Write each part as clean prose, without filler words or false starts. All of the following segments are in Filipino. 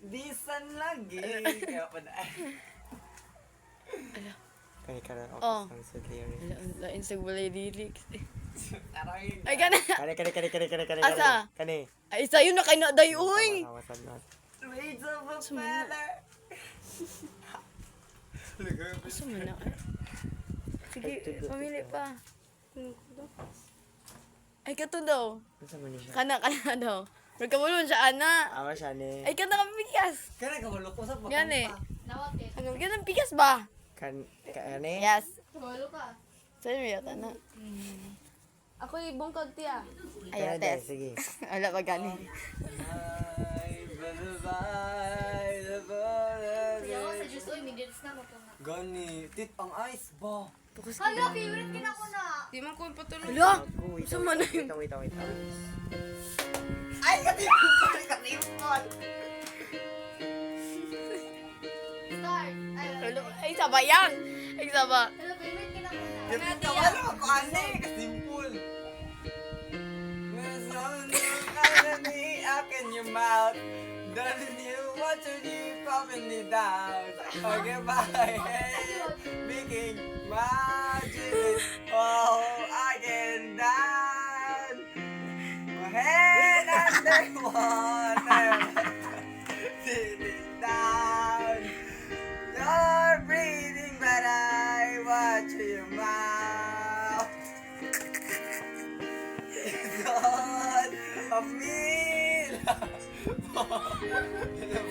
Bisan lagi. Kaya pa na. Kani ka na Oh. ako sa lyrics. Lain sa balay lyrics. Aray. Ay, kana. Kani. Asa? Kani. Ay, sa'yo na kayo na day, uy. Kawasan na. Wait of a feather. Asa mo na? Sige, pamili pa. Ay, kato daw. Nasa mo ni siya? Kana daw. Magkamulon siya, ana. Awa siya ni. Ay, kana kami bigas. Kaya kabalo ko sa Yan eh. pakanta. Ano, ganun bigas ba? Kani? Yes. Sa'yo mo yata na. Ako yung bungkag tiya. Ay, Kani, test. sige. Wala pa gani. Gani, tit ang ice ba? Hala, favorite kin ako na. Di man ko patulog. Hala! Wait, Sama na yun. wait. Ay, katipon! Katipon! Start. Hala, ay, saba yan. Ay, saba. Hala, favorite kin ako na. Ganito ka wala ako ane, kasimpul. Up in your mouth. Doesn't you want to be popping me down? Okay, bye. Making magic. Oh, I can dance. My head underwater. Sitting down. You're breathing, but I watch your mouth. God of me.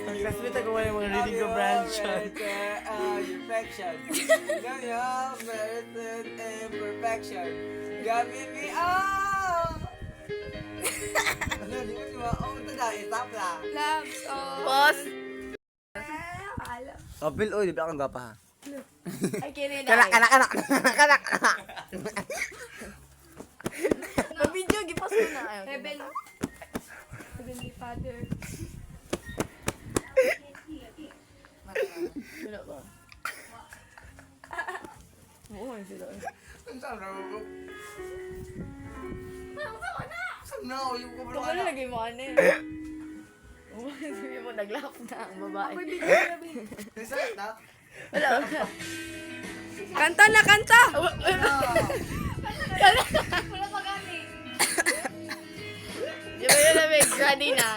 Nag-transmit ako yung mga reading comprehension. Perfection. Now you have merited imperfection. Gawin me Ano, di mo diba? Ito na, stop na. Loves Boss. Apil, oy, di ba akong gapa ha? Ay, kini Kanak. Pag-video, gipas ko na. Heaven. Heavenly Father. Wala ba? Oo, sila. Ang sarap. Saan na? Yung ko Ito wala lagay mo ano eh. Oo, sabi mo, naglap na ang babae. Isa na? Wala. Kanta na, kanta! Wala pa gani. Di ba yun namin? Ready na.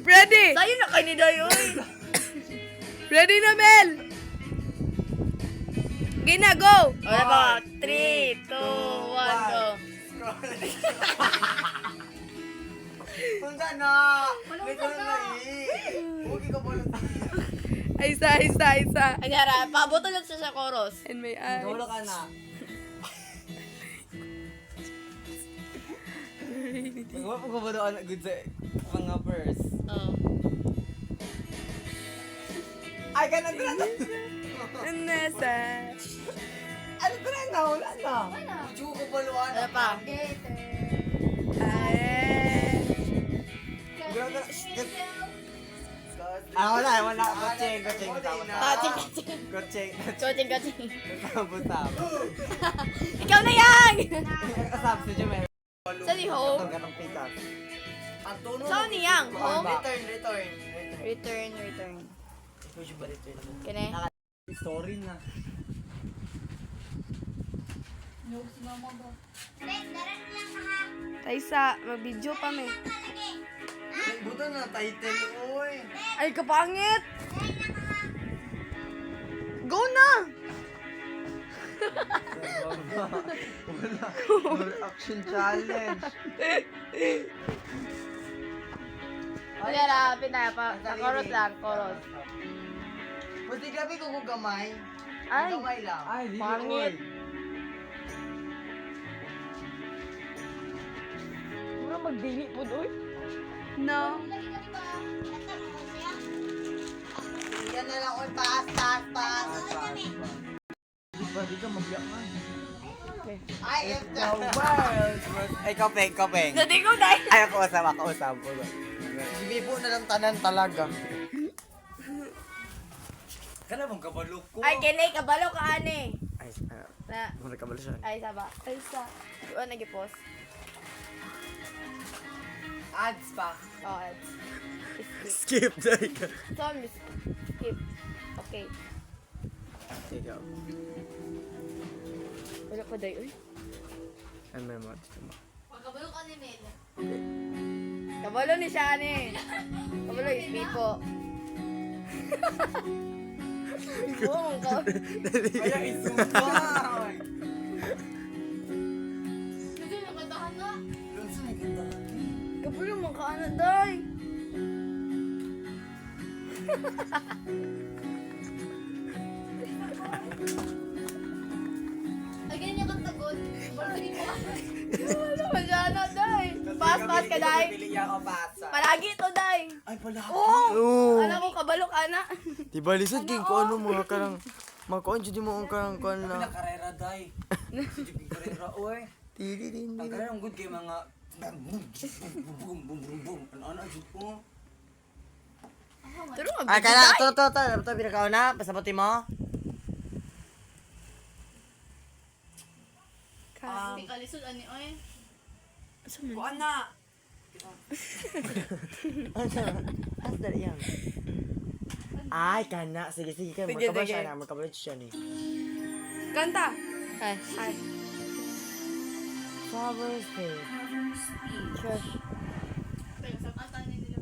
Ready! Sa'yo na kayo ni Dayoy. Ready na, Mel! Gina, go! Wala ba? 3, 2, 1, go. Punta na! May ko na Huwag ka pala. Isa. Anyara, pabuto lang siya sa chorus. And may eyes. Dulo ka na. Huwag ko ba doon good sa mga verse? Oh. Ay, ganun na na. Nasa. Ano ba na? Wala na. Medyo ko baluan. Wala pa. Ay. Wala. Coaching. Kaching. Coaching. Kaching. Sabot. Ikaw na yan! Kasab si Jumel. Sa ni home? Ganong pitas. Saan ni yang? Home? Return. Return. Medyo ba return? Kene? Story na. Taysa, mag-video pa, me. Buto na title, oy. Ay, kapangit! Go na! Wala. Action challenge. Anyara, pinaya pa. Chorus lang, chorus. Buti gabi ko gamay. Ay, Gamay lang. Ay, pangit. Mura magdili po doy. No. Yan na lang, oy. Pass. Di ka magbiyak man. Ay, if the world was... Ay, kapeng. Dati ko dahil. Ay, ako usap. Bibo na lang tanan talaga. Kana mong kabalo ko. Ay, kene, kabalo ka, ane. Ay, Na, muna ka bala siya. ay, saba. Ay, sa. Doon, nag-post. Ads pa. Oh, it's Skip, dahil ka. Tom, skip. Okay. Ikaw. Wala pa day, uy. Ano may mga Pagkabalo ka ni Mel. Kabalo ni siya ni. Kabalo is Pipo. Pipo, mong ka. Kaya isumay. Kasi nakantahan nga. Doon sa naganda. Kabalo mong ka, ano, day. Ay, ganyan yung kantagod. Barangay mo ka. Ano ba siya, ano, day? Pass ka, day. Pili ako pasa. Palagi to, day. Ay, pala. Oo. Alam mo, kabalo ka na. Diba, lisod king ko ano mga karang... Mga kuan, dyan mo ang karang kuan na. Karera, day. Sige, karera, oy. Tiri-din. Ang karera, ang good kay mga... Boom, boom, boom, boom, boom. Ano, ajit ko. Pero Ay, mabigay, kana, day. to, pinakaw na, pasabuti mo. Hindi ka lisod, ani, oy. Kuan na. As dali yan. Ay, kana. Sige, kayo. Sige, Magkabal sige. siya na. Magkabal siya ni. Kanta. Ay, Ay. Father's Day. trash. Pero sa kanta ni nila.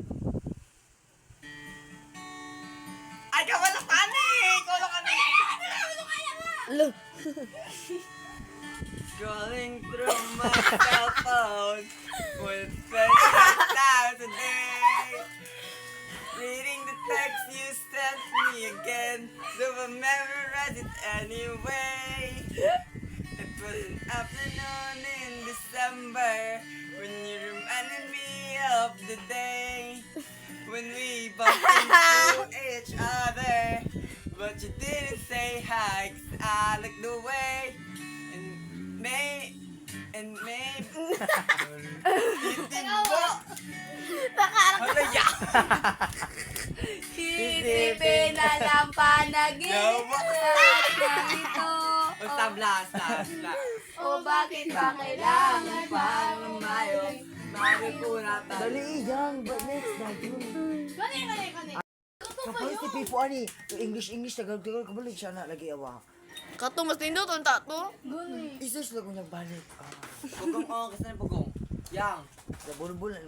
Ay, kawala ka ni! Kawala ka ni! Look. Scrolling through my cell phone with 20,000 today. Reading the text you sent me again, though I memorize it anyway. It was an afternoon in December when you reminded me of the day when we bumped into each other, but you didn't say hi 'cause I looked away. And maybe Itimbo! Halaya! Sisipin na lang panaginip na ito. Basta blasta. O bakit ba kailangan pang Lumayo, maripuna tayo. Dali, yang. But next na yun. Kani. Kapag si Pipo, ani. English, tagal kabalik siya na. Lagi awa. Kato, mas nindot ang tato. Isus lang ko niyang balik. Pugong ko, kasi na pugong. Yang. Sa bulan-bulan.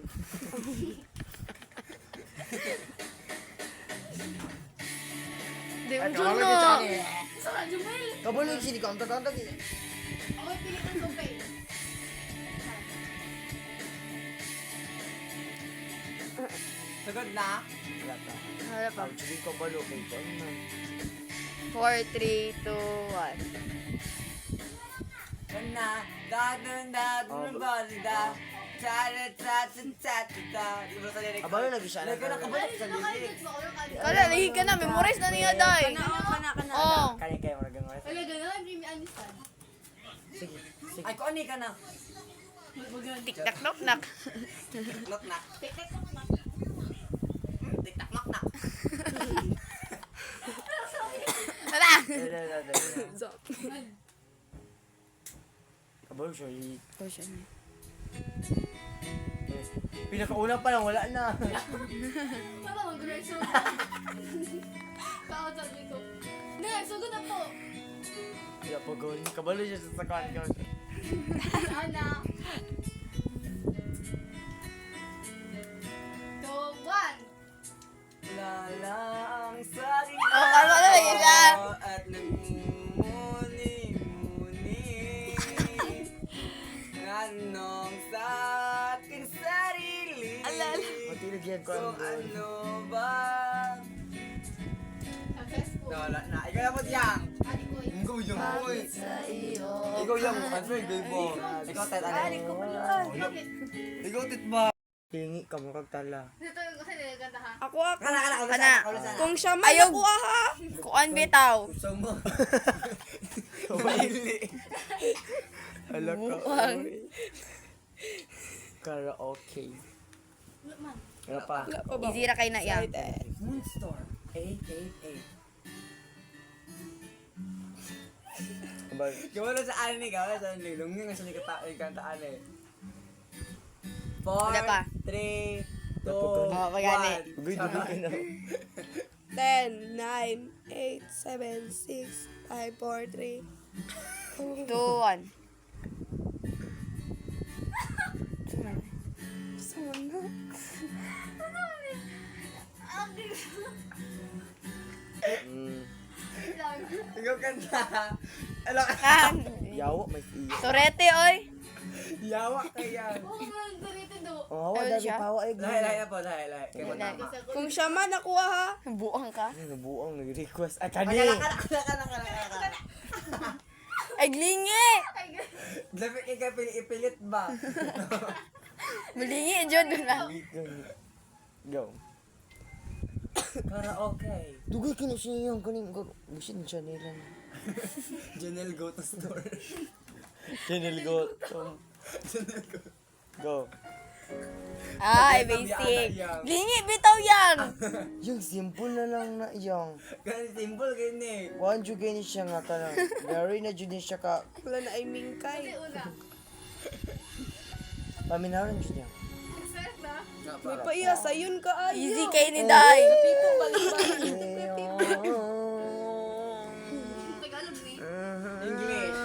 Di mo Ay, dyan kabalik na. siya ni. Sa Jumel. Kabalik siya ni kanta-kanta. Ako pilitan ko pay. Sagod na? Wala ta. Wala pa. Sige ko balo kay ko. 4, 3, 2, 1. Yan na. Dadun, balida. Ta-ta-ta-ta-ta-ta. Di ba sa lirik? Abalo lagi siya. Lagi na kabalik sa lirik. Kala, lihi ka na. Memorize na niya, day. Kana. Oh. Kaya kayo maragang oras. Wala gano'n, Jimmy Anistan. Sige. Ay, kung ani ka na. Tik-tak, nok-nak. Knock na. Tek-tek. Tik-tak, knock na. Hala. Kabalo siya. Oh, siya na. Pinakauna pa lang, wala na. Wala mang grade so. Kaot sa dito. Hindi, sugod na po. Kaya pa gawin. Kabalo siya sa sakan ka. Ana. 2, 1. Lala ang saking Oh, kalma na lagi siya. at nagmumuni-muni. Anong sa aking sarili? Matilig yan ko Kung ang ano ba? Successful. Wala na. Ikaw na po diyang. Adi ko. Ikaw yung boy. Sa iyo. Ikaw yung answer, gay mo. Ikaw tet ano? Bakit? Ikaw tet ba? Hingi ka mo kagtala. Dito kasi nilaganda ha. Ako. Kana. Kung siya man Ayaw. ako aha. Kuan bitaw. Gusto mo. Maili. Hala ka. Buwang. Karaoke. Wala man. Wala pa. Easy ra kay na yang. Moonstar. 888. Kabalo. Gawala sa ani, gawala sa ani. Lungi nga sa ni kanta ani. 4, Wala pa. 3, 2, Oh, pagani. 1. Ugoy, dugay ka na. 10, 9, 8, 7, 6, 5, 4, 3. 2, 1. Ikaw kanta. Ano ka? Ah, Yawa, may iya. Torete, oy. Yawa kaya. Oo, man, ganito do. Oh, Ayun dali siya. pawa ay Lahi na po, lahi. Kaya mo tama. Kung siya man nakuha ha. Buang ka. Nabuang nag-request. Ay, kani! Kana. Ay, glingi! Dapat ikaw ipilit ba? Malingi, Jod na. Go. Karaoke. Dugay ka na siya yung kaning... Busin siya nila. Janelle go to store. Channel go. Go. Ay, basic. Glingi, bitaw yan. Yung simple na lang na yung... Ganun simple gini. Kuhan dyan gani siya nga ka na. Very na dyan siya ka... Wala na ay mingkay. Una. Paminawan dyan niya. Excited na? May paiya, sayon ka ay. Easy kay ni Day. Pito, balik-balik. Tagalog ni. English.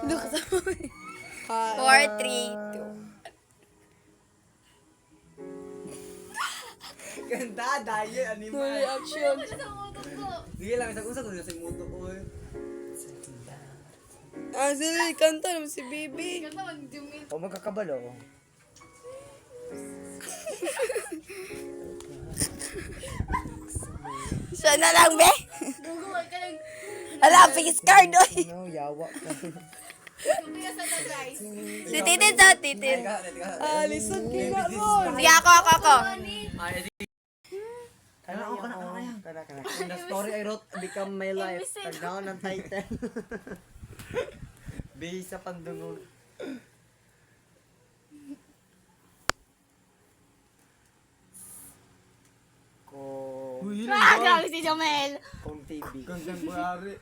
Look sa 4, 3, 2. Ganda, dahil, No animal. reaction. Ano sa utot ko? Sige lang, isang usap ko sa muto ko. Ah, sila kanta naman si Bibi. Ganda, mag-zoom in. O magkakabalo. Siya na lang, be. Guguwag ka lang. Ala, face card, oy. No, yawa ka. Kuya sa tatay. Si Titin sa Titin. Ah, lisod ka na ron. Sige, ako. Kana. The story I wrote become my life. Tagdaon ng title. Base sa pandungog. Ko... Ah, grabe si Jomel. Kung TV. Contemporary.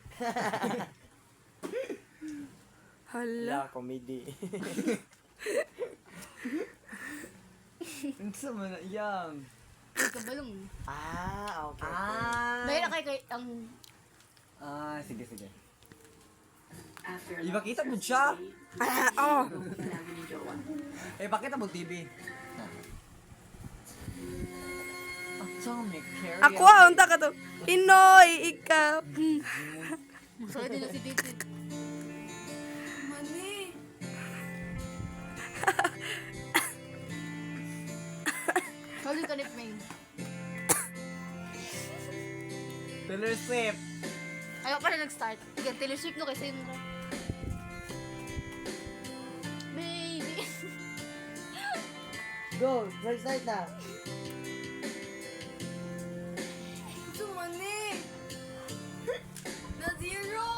Hala. La, comedy. Ang sama na yan. Kabalong. Ah, okay. Mayroon kay ang... Sige. Iba kita mo siya. Oh. Pakita mo TV. Atomic Carry. Ako unta ka to. Pinoy, ikaw. Masakit din si Titi. Mani. Hali ka nip, Ming. Taylor Swift. Ayaw pa rin nag-start. Sige, Taylor Swift no kasi yun. Baby. Go, first night na. Sumani. Na zero.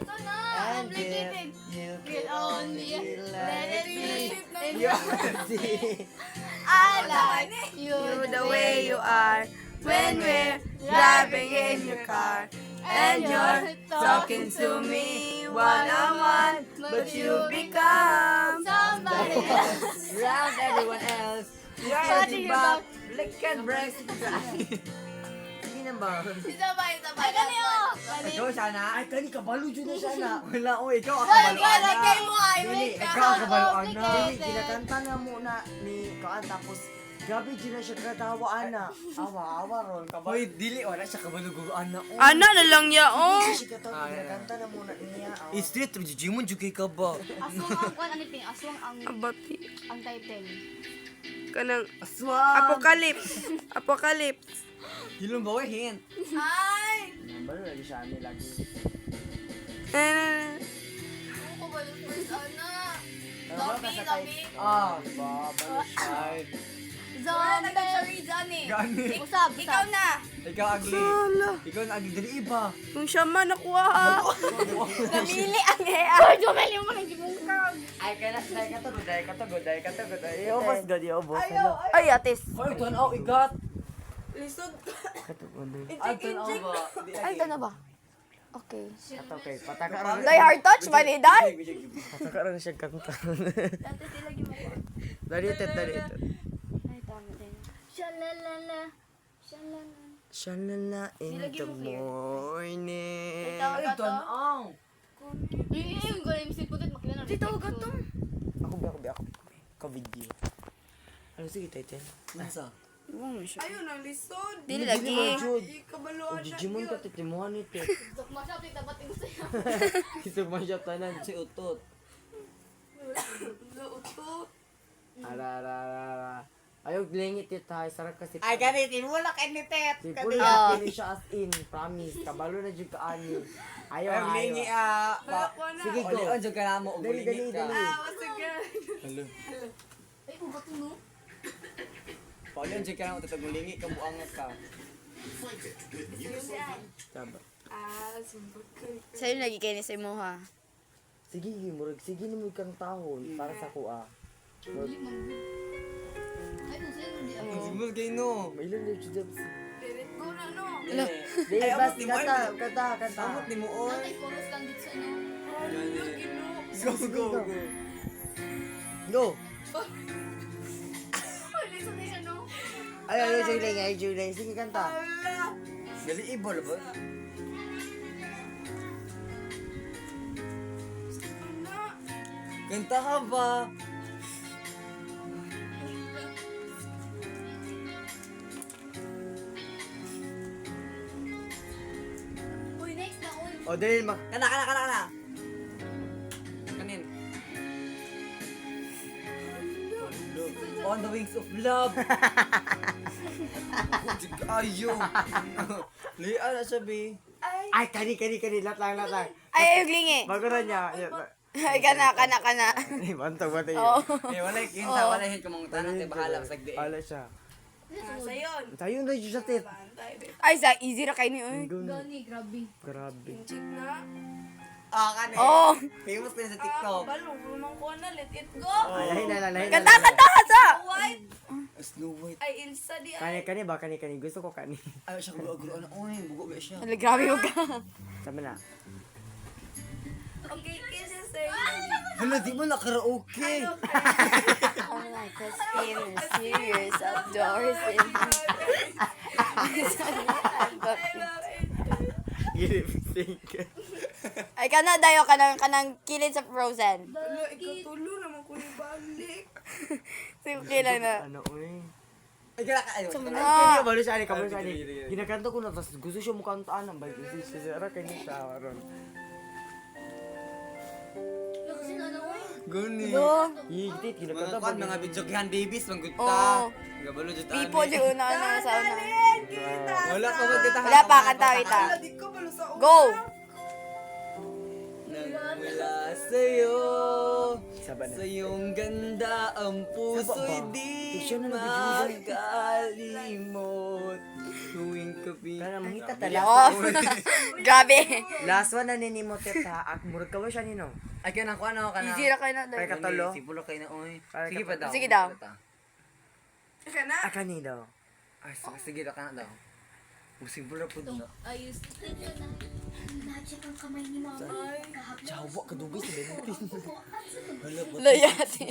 Sana. And Complicated. you Get only. Let it be. I like You the way you are when we're driving in your car and you're talking to me one-on-one, but you become Somebody else. Round everyone else. Watching You're your back. back. Lick and breast. Sige na ba? Sabay. Ay, ganito. Ikaw sana? Ay, kani kabalo dyan na siya na. Wala, ikaw ang Ay, kabaluan na. lagay mo ay Dili, wait ka. ikaw ang kabaluan na. Dili, kinakanta na muna ni Kaan tapos grabe dyan na siya katawaan na. Awa ron. Hoy, dili, wala siya kabaluguan na. Ana na lang ya oh. Siya katawa, kinakanta na muna niya. Oh. Street, Jimon, jugay ka ba? Aswang ang kwan ano ting aswang Abati ang title. kanang Aswang! Apocalypse. Hilong ba, hint? Ay! Number, lagi siya ani lagi. Ako ba yung first ana? Labi. Babalo siya. Ay, Zombie! Johnny! gani. Usab! Ikaw na! Ikaw ugly. Sala. Ikaw ang ugly. Dili iba. Kung siya man nakuha ha. Namili ang hea. Ay, Jomel yung mga gimungkag! Ay, kaya dahil katugod. Iobos god, iobos. Ay, atis. Ay, tanaw, igat. Lisod ka. Katugod. Ay, tanaw ba? Ay, ito na ba? Okay. At okay, pataka ron. Die hard touch, mali, die. Pataka ron siya kanta. Dati sila gimungkag. Dari ito. Ay, tama din. Shalalala. Shalalala. Shalala in the morning. Ito, ito. ang. Yung galing si Putit, makilala na. Dito, gato. Ako. Ka-video. Ano sige, Titan? Nasa? Iwan mo siya. Ayun, ang lisod. Dili lagi. Ikabaluan siya. Digimon ka, titimuhan ito. Sok mo siya, titabating sa'yo. Kisog man siya tanan, si Utot. Utot. Ara. Ayaw lingit ito ha, sarap kasi. Ay, ganitin mo lang kanitet. Si Pulo Ah. na siya as in, promise. Kabalo na dyan ka ani. Ayaw, Ay, lingi Sige, go. Ulion, dyan ka na mo. Dali. Sige. Hello. Ay, ubato no? Paulion, dyan ka na mo. Tatagulingi ka, buangat ka. Tama. Sumbag ka. Sa'yo lagi kayo ni sa imo ha. Sige, murag. Sige na mo kang tahon para sa kuha. Ay, kung sa'yo, hindi ako. Ang simul kayo, no. Mailan na yung jobs. Let go na, no? Di, Ay, bas, amot ni mo, kanta. Samot ni mo, oy. Ay, chorus lang dito sa ano. Go. Go! Ay, listen na siya, no? Ay, Julie. Sige, kanta. Gali ibol ba? Kanta ka ba? Uy, next na, uy. O, dali, Kana. Kanin. On the wings of love. Ayo. Lian na sabi. Ay, kani. Lat lang. Ay, ayog lingi. Bago na niya. Ay, kana. Ay, bantog ba tayo? Oo. Eh, wala kinsa, wala hin kumangutanan tayo bahala sa sagdi. Wala siya. Sayon. Tayo na dyan sa tit. Ay, sa easy ra kayo ni oy. Gani, grabe. Grabe. Check na. Ah, kanin. Oh. Famous pa yun sa TikTok. Balo, lumang ko na. Let it go. Ay, lahi na. Kanta sa. White. Snow White. Ay, Ilsa di ay. Kani ba? Kani. Gusto ko kani. Ay, siya gulo-gulo. Uy, bugo ba siya? Ala, grabe mo ka. Tama na. Okay, kisses eh. Hala, di mo na-karaoke. Oh my God, serious outdoors in. Gilip-sing ka. Ay, kana dayo kanang kilid sa Frozen. Hala, ikatulo naman ko yung balik. Sige, kilay na. Ano, uy. Ay, kaya ka. Ayaw. Ay, kabalo siya, Ginakanto ko na, tapos gusto siya mukantaan ng bike. Kasi siya, kanya siya, ron. Kasi na, uy. Guni. Do. Higtit, Mga ginakanta kwan, mga videohan babies, mga good Oo. ta. Gabalo dyan Pipo, di una na sa una. Wala pa magkita. Wala pa, kanta, kita. Hala, di ko balo sa una. Go! Nagmula sa'yo, Saba na. sa iyong ganda, ang puso'y Saba ba? di Fiction na nag-video makalimot. Tuwing kapi. Kana, mangita Oh, tala. grabe. Last one na ninimot ta. At murag ka ba siya nino? Ay, kaya na ko ano ka na. Easy ra kayo na Kaya dayo. katalo. Sipulo kayo na, oy. Ay, Sige pa daw. Sige daw. Ika na. Ah, kani daw. Ay, sige daw ka na daw. Sipulo po daw. I used to think na. Magic ang kamay ni mama. Jawa ka dugay sa Bentin. Hala po. Layati.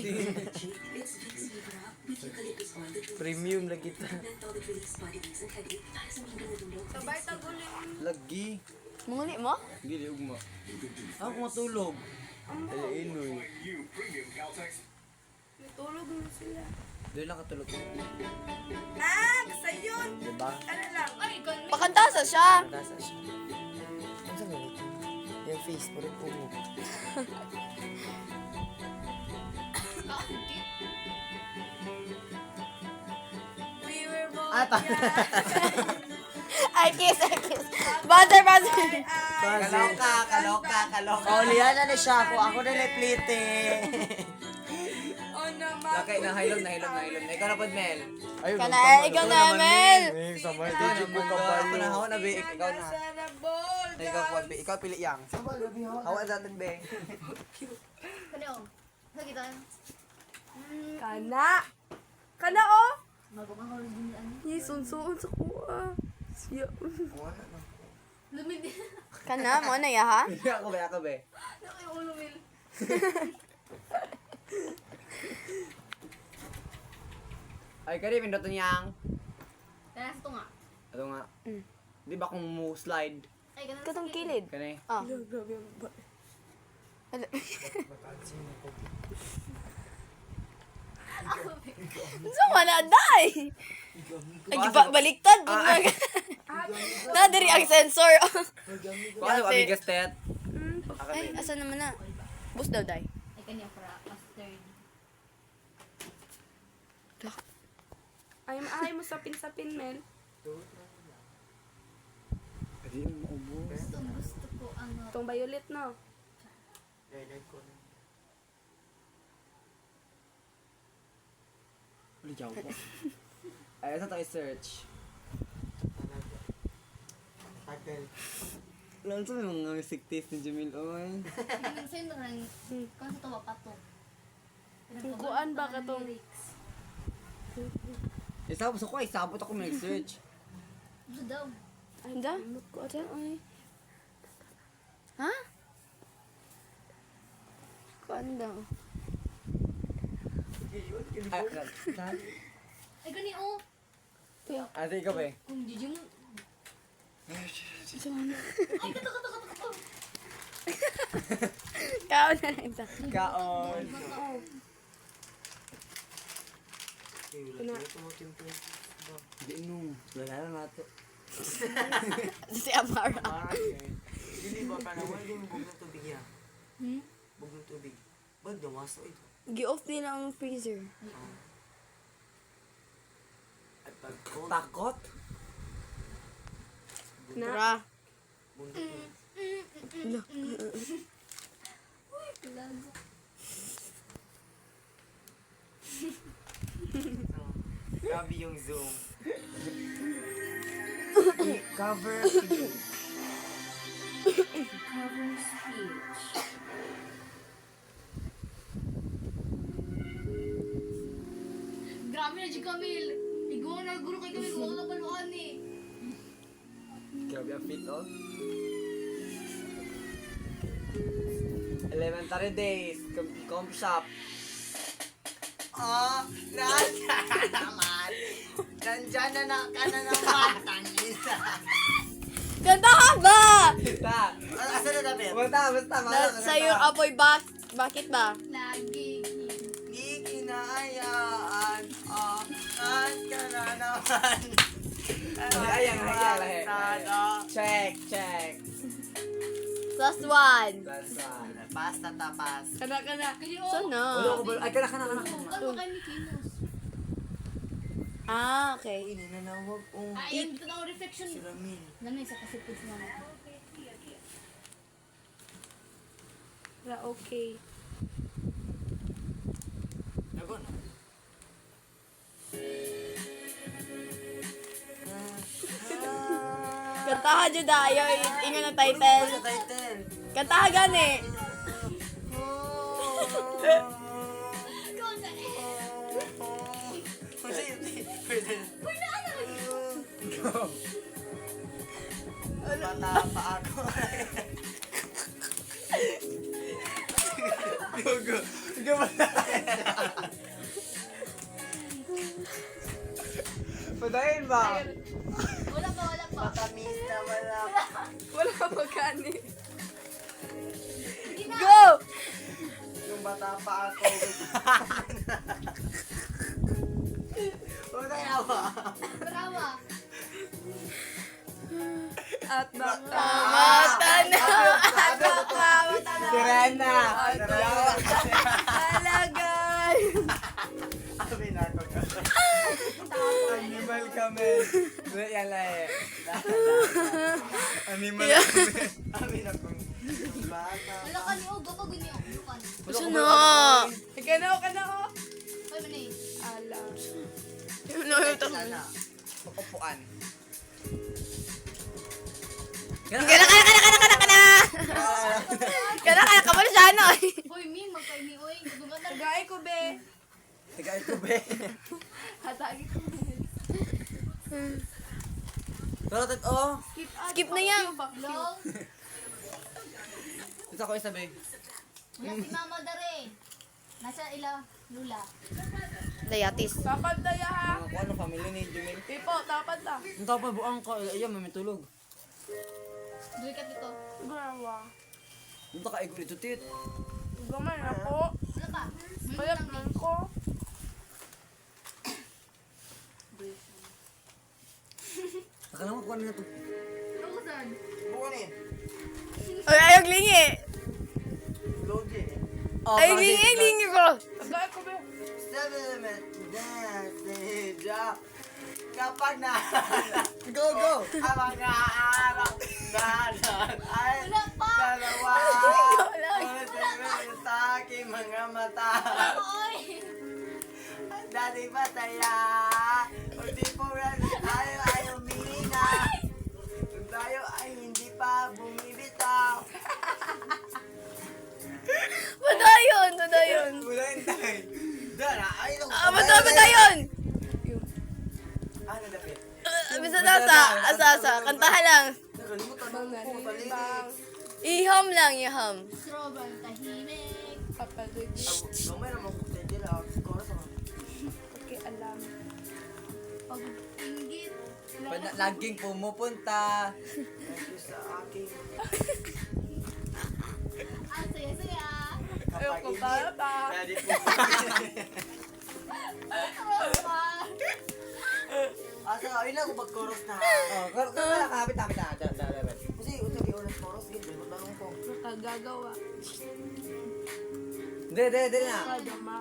Premium lagi ta. Sabay tagulin. Lagi. Muli mo? Gili ugma. Ako matulog. Ay, inoy. Natulog na sila. Doon lang katulog. Ah, sayon. Diba? Ano lang. Ay, gani. Pakantasa siya. Nasa siya. Ano sa ganito? Yung face, puro puno. We were both Ata. Ay, kiss. Buzzer. Kaloka. Oh, liyan na siya. Ako na naplite. on naman. Lakay na hilom. Ikaw na po, Mel. Ayun, Kana, ikaw na, Mel. Sabay, Ikaw di na mo po. ka Ako na, hawa na, be. Ikaw na. Sana ball. Ikaw po, be. Ikaw pili yang. Hawa natin, be. Kani, oh. Nakita na. Kana oh. Magumakaw din yan. Sunsuon sa kuha. Siya. Lumid. Kana, mo na ya, ha? Ako, be. Nakay ulo, Mil. Ay, kani pindutan niyang. Tara sa tunga. Ito nga. Mm. Di ba kung mo slide? Ay, ganun sa Katong kilid. Kani. Ah. Ala. Sa mana day. Ay baliktad na diri ang sensor. Kung ano kami gastet? Ay asa naman na? Bus daw day. Ay, kanya para custard. Ay mo sapin-sapin, Mel. Pwede mo maubos. Gusto ko ang... Itong violet, no? Ulijaw ko. Ay, ito tayo search. Alam sa mga music taste ni Jamil, oy. Yung sa'yo na rin, kung sa tawa pa to. Kuan ba ka tong... Isabot ako, isabot ako may search. Gusto daw. Anda? Ko ata ay. Ha? Ko anda. Ay, gani oh. Ate, ikaw ba eh? Kung jijim mo. Ay, kato. Kao na lang isa. Kaon. Hindi nung. Wala na nato. Si Amara. Dili ba ka naman yung bug ng tubig yan? Bug ng tubig. Ba't dumaso ito? Gi-off nila ang freezer. At pag-cold, Takot? Tara. bundok yun. Grabe yung zoom. Cover speech. Cover speech. Grabe na si Camille. Iguan na guro kay Camille. Huwag na paluan eh. Grabe ang fit, oh. Elementary days, comp shop. Oh, nandiyan na naman. Nandiyan na ka na naman. Tangina. Ganda ka ba? Basta. Asa na David? Basta. Sa yung apoy bakit ba? Lagi. Di kinayaan. Oh, ka na naman. Ayan, lahi. Check. Plus one. Last one. Basta tapas. Kana. Kaya So oh. na. Ay, kana. Ano ba kayo ni Kinos? Ah, okay. Ininanawag kong Ay, yun dito na ang reflection. si Ramin. Lamay sa kasipod sa mga. Wala, okay. Lagon. Kantahan dyan dayo. Inyo na title. Sa title. Kantahan gani. Ikaw na eh. Bata pa ako. Go. Patayin ba? Wala pa. Matamis na wala. Wala pa kani. Go! Yung bata pa ako. Wala yawa. Brawa. At baka. Mata na. Sirena. Alagay. Sabi na ako. Animal kami. Yan lang eh. Animal kami. Sabi na ako. Bata. Wala ka niyo. Gapag niyo. Lukan. Gusto na. Kana. Ay, manay. Ala. Sana. Upuan. Kana. Kana ka man siya ano eh. Hoy, Ming, magkaini. Oy, gugugan na. Tagay ko, be. Tigay ko be. Hatagi ko. Taratat oh. Skip na yan. Long. Gusto ko isabi. Wala si Mama Dare. Nasa ila, Lula. Dayatis. Dapat na ya ha. Ako ano, family ni Jumel. Pipo, dapat na. Ang tapos buang ka, ayan, may tulog. Duli ka dito. Grawa. Ang ka igol ito, tit. Gamay na po. Wala pa. Payag lang ko. Akala mo kung ano na ito. Ano saan? Bukan eh. Ay, ayog lingi. Logi. Ayog lingi ko. Agay ko ba? Seven kapag na Go, go! ang mga araw na ay Wala pa. dalawa sa aking mga mata Oy! dati pataya kung di po yan ay umina kung tayo ay hindi pa bumibitaw Padayon. wala yung tayo dara ay Padayon. ano dapit Bisa asa. Kantahan lang. nakalimutan mo po Bang. palit Iham lang, iham. Sobrang tahimik. Papalig. gamay naman ko tayo dila oras ako Okay, alam. Pag-inggit. Laging pumupunta. thank you sa aking Ang saya-saya. kapag Ayoko ba? ready po Trauma. asa ka ina ko mag-chorus na Oh, kapit na. kasi unsa gi oras chorus gid mo tanong ko Nakagagawa. Hindi na. Kadama.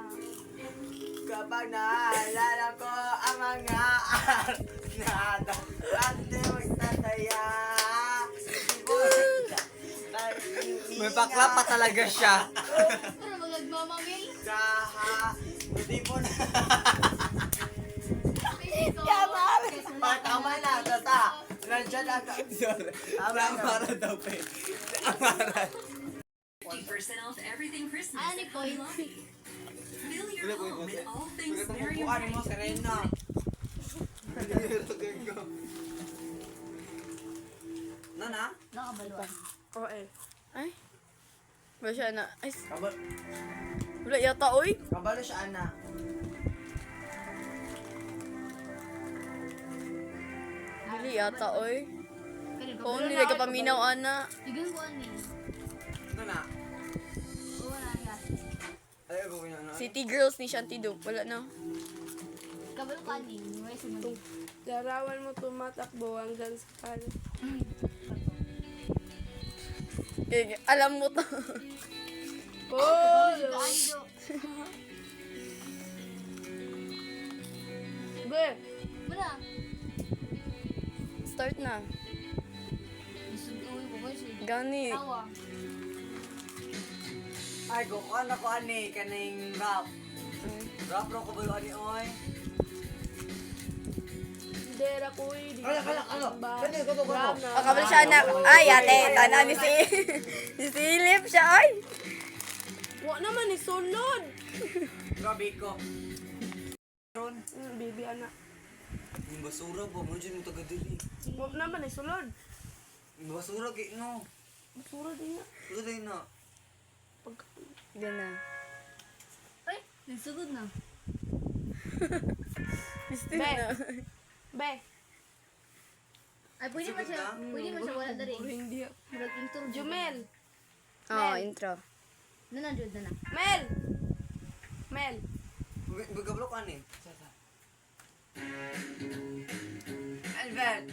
kapag naalala ko ang mga arnada at di magtataya May bakla pa talaga siya. Pero magagmamamil. hindi po na Tama. tama na tata nandiyan ako tama na daw pa eh. 50% off everything Christmas. Ano ni Koy? Fill your home with all things Mary Bukuan mo Serena Nana? Nakabaluan. Oo eh. Ay. Ba siya na? Ay, Kabalo wala yata, oy. siya ana Dili yata, oy. Pero Kung nila ka paminaw, ana. Bigyan ko ani. Nana? Wala yan. Ay ako ko na City Girls ni Shanty Duke. Wala na. Kabalo ka ani. May sumunod. Larawan mo tumatakbo hanggang sa kal. Alam mo to. Oh! Kaido. Be! Wala. Start na. Isuduwi ko ko siya. Gani. Tawa. Ay go ano ko ani kaning rap rap ro ko ba ani oy Dera ko eh. Kala, kani ko to ko Kabalo siya na. Ay, ate. Tana ni si... ni Silip siya, ay. Wa naman ni sulod. grabe ko ron Baby anak. yung basura ba mo dyan yung taga-dili Wa naman ni sulod. yung basura kay no Basura din niya. ito din na Gana. Ay, nagsugod na. Gusto Be. na. Be. Ay, pwede mo siya. Pwede mo siya wala na rin. Hindi. Murag intro. Jumel. Oh, intro. Nananjod na na. Mel! Mel. Bagablo ka ni Albert,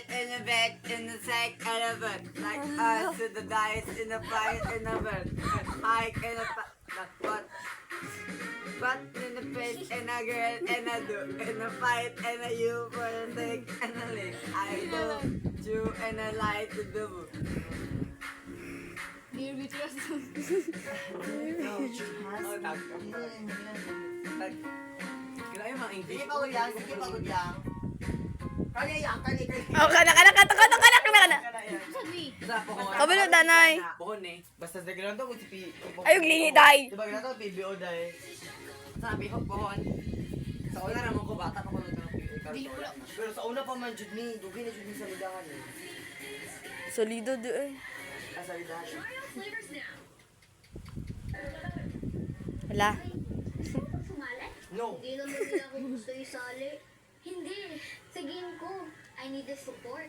in the bed, in the sack, elephant, like us to the dice, in the fight, in the bird, hike, in the what? What in the face, and a girl, and a do, in the fight, and a you for a thing, and a lick, I do, you, and a light to do. Dear Beatrice. Oh, tag. Kailangan yung mga English. Sige, pagod yan. Sige, pagod yan. Kaya yan, kaya. Oh, kana. Sabi. Kabalo, danay. Buhon eh. Basta sa gano'n to, kung si P... Ayog lingi, day. Diba gano'n to, PBO dahil... Sabi ko, buhon. Sa una naman ko, bata pa ko nung pero sa una pa man, jud ni, dugi na jud ni sa lidahan eh. Solido do eh. Sa lidahan. Wala. No. Hindi naman nila ako gusto isali. Hindi. Sa game ko. I need the support.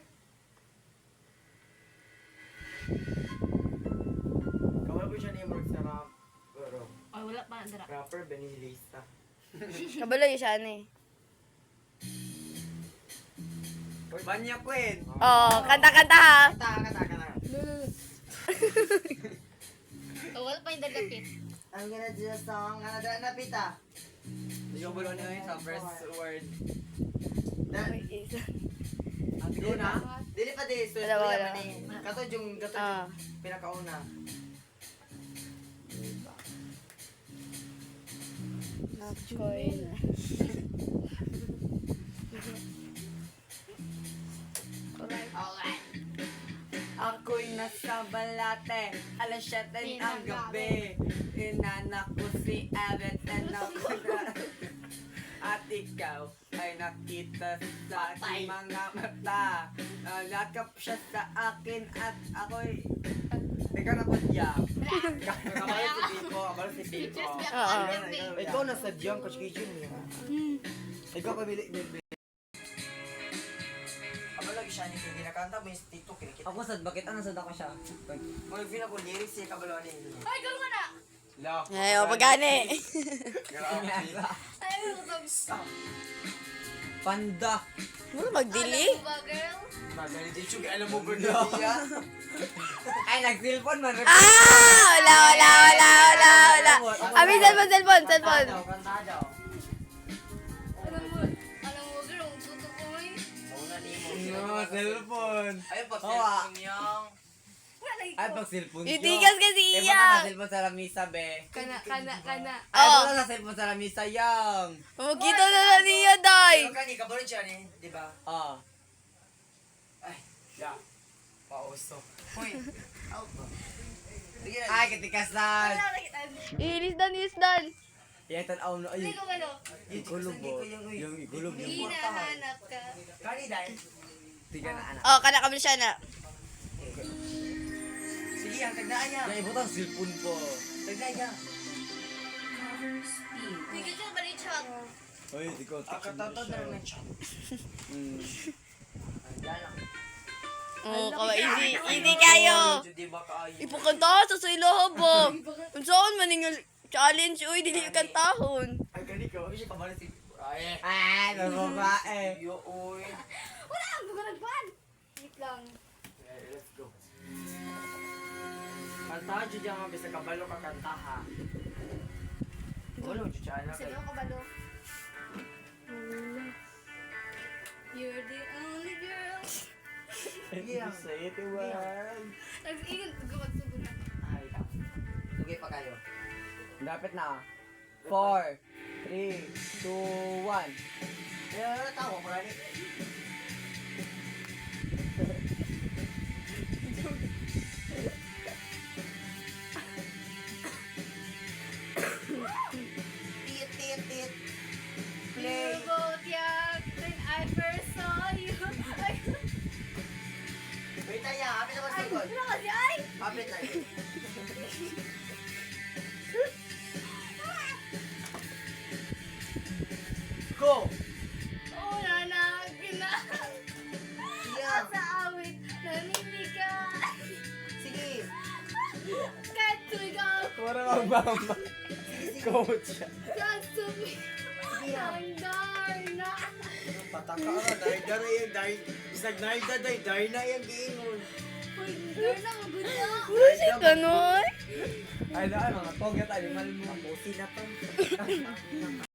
Kawal ko siya ni Mark sa rap. Pero, Ay, wala pa, dara. rapper, Benilista. Kabalo yung siya eh. Banya Queen. Oh, kanta-kanta ha. Kata. Oh, wala pa yung dagapit. I'm gonna do a song. Ano daan na pita? Hindi ko bulo niyo sa first word. Dili na? Dili pa di. So, Wala. Katod yung Ah. pinakauna. Nakoy na. Ako'y nasa Balate, alas 7 ang gabi. Inanak ko si Avet and ako na. At ikaw ay nakita sa aking mga mata. Nalakap siya sa akin at ako'y... Ikaw na po diya. Kabalo si Biko, kabalo si Biko. Oo. Ikaw nasa diyang kachikijin niya. Ikaw pabili. Kabalo siya ni hindi nakanta mo yung TikTok kinikita. Ako sad, bakit ano sad ako siya? Mga feel ako lyrics siya kabalo ni. Ay, gano'n ka na! Love. Ay, o pagani. Ay, ano ko Panda. Ano magdili? ba, girl? Magaling din siya, alam mo ba niya? Ay, nag-cellphone man. Wala. Abi, cellphone. Kanta daw. Alam mo, girl, ang tuto ko eh. Mauna ni mo. No, cellphone. Ayun pa, Oo, cellphone niyang. Wala Ay, pag cellphone ko. Itigas kasi Eh, iya. baka cellphone sa lamisa, be. Kana. Ay, Oo. wala sa cellphone sa lamisa, yang. Magkita na lang niya, day. Ayun ka ni, kabalo siya ni, di ba? Ah. Ay, ya. Pauso. Hoy. Out ba? Sige na. Ay, katikasan. Ilisdan. Yan, tanaw na. Ay, Hindi ko gano. igulob mo. Yung igulob yung Hinahanap ka. Kani dahil. tiga na anak. Oh, kana kabalo siya na. Sige, ang tagdaan niya. Yan, ibutang cellphone ko. Tagdaan niya. Hindi ka ba ni Chuck? Ay, di ko. Katatod na rin siya. Tagdaan lang. Oh, kawa easy kayo. Di ba kaayo? Ipukanta sa ilohab ba? Kung saan maningal challenge, uy, dili kantahon. Ay, gani ka. Wag siya kabalo si... Ay, Ay, babae. yo, oy. Wala, ang bukan Wait lang. Okay, let's go. Kantahan siya dyan mga bisa kabalo ka kanta ha. Wala mo siya na Sabi kayo. ko kabalo. You're the only girl. Sige lang. Say it, Iwan. Nag-iingat ko magsugo na. Ay, ka. Tugay pa kayo. Dapat na. 4, 3, 2, 1. Eh, tawa ko rin. Tit. You were both young when I first saw you. Ay, Wait na yan. Hapit naman sa likod. ano kasi ay? Hapit na yun. Go! Oo, nanagin na. Yeah. Sa awit, naniniga. Sige. Kahit tugaw, Wala kang mama. Coach. just to me. Ang darna. Pataka ka. Dahil yan. Dahil. Isag dahil na yan. Giingon. Uy, darna, magulo. Bullshit ka nun. Ay, mga togat, animal mo. Pusi na to.